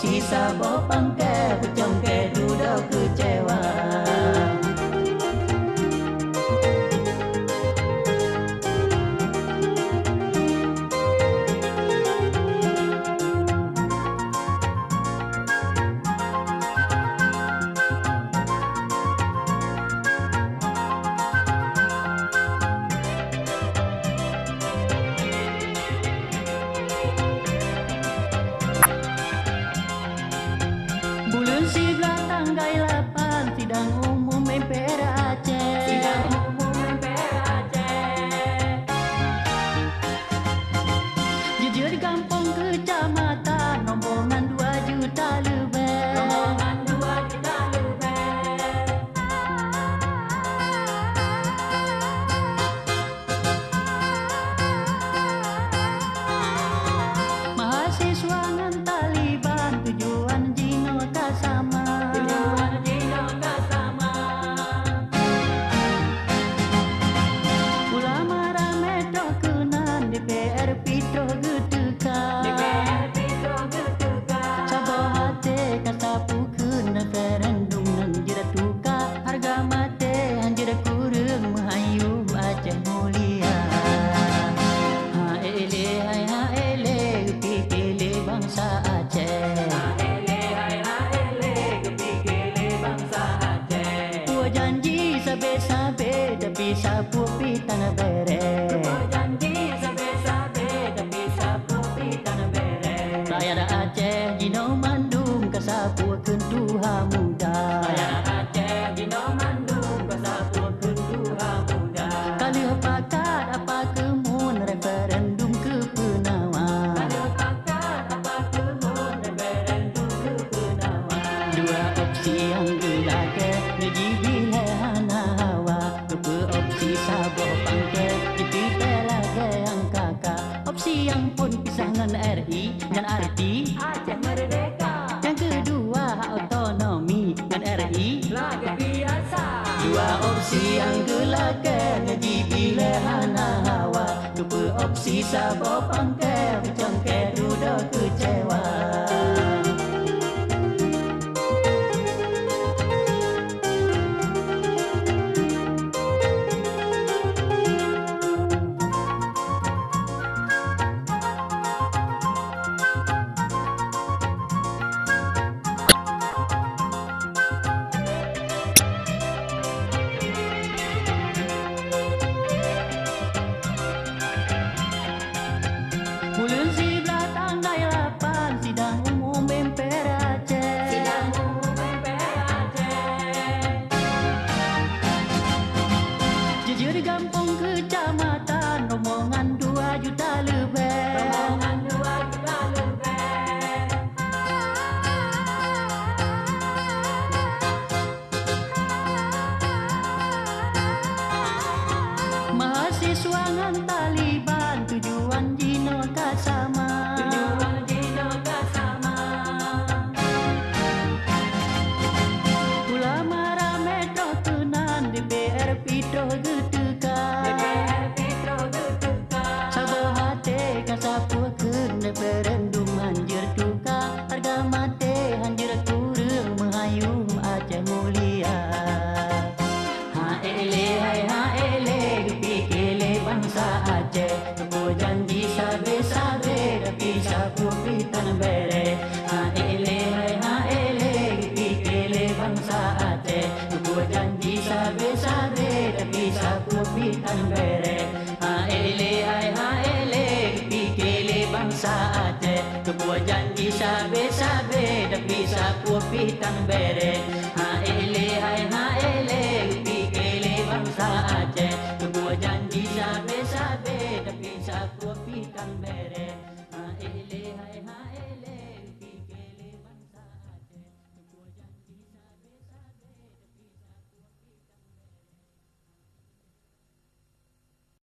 opsi sabo pangke pucongke dudo kecewa. Bulan 11 tanggal 8 sidang umum MPR Aceh. Sidang umum MPR Aceh. Jujur di kampung kecamatan rombongan 2 juta lebih. Rombongan 2 juta lebih. Mahasiswa ngan Taliban tujuan Jino tak sama. Tujuan Jino tak sama. Ulama rame doh kenan DPR pitro getuka. DPR pitro getuka. Sabo hati kasapu keun referendum nang jira tuka. Harga mate anjir kurang mahayu Aceh mulia. Ha ele hai ha ele pikele bangsa Aceh. Janji sabe-sabe tapi sapu pitan bere. Janji sabe-sabe tapi sapu pitan bere. Rakyat Aceh Jino mandung kasapu kentuha muda. Rakyat Aceh Jino mandung kasapu kentuha muda. Kali pakat apa kemun referendum ke Penawa. Kali pakat apa kemun referendum ke Penawa. Dua opsi yang gelake ngejibi lehana hawa. Kepe opsi sabo pangke itu pelage yang kakak. Opsi yang pun pisangan RI dan arti Aceh merdeka. yang kedua hak otonomi dan RI Laga biasa. dua opsi yang gelake ngejibi lehana hawa. Kepe opsi sabo pangke pucongke dudo kecewa. Bulan 11 tanggal 8 sidang umum MPR Aceh. Sidang umum MPR Aceh. Jujur di kampung kecamatan rombongan 2 juta lebih. Rombongan 2 juta lebih. Mahasiswa ngan Taliban tujuan Jino tak sama. Tujuan Jino tak sama. Ulama rame doh kenan DPR pitro getuka. DPR pitro getuka. Sabo hati kasapu keun referendum anjir tuka. Harga mate anjir kurang mahayum Aceh mulia. Ha ele hai ha ele pikele bangsa Aceh. Kepo janji sabe-sabe tapi sapu pitan bere. Ha ele hai ha ele pikele bangsa Aceh. Kepo janji sabe-sabe tapi sapu pitan bere. Ha ele hai ha ele pikele bangsa Aceh. Kepo janji sabe-sabe tapi sapu pitan bere. Ha ele hai ha ele pikele bangsa Aceh. Kepo janji sabe-sabe tapi sapu pitan bere.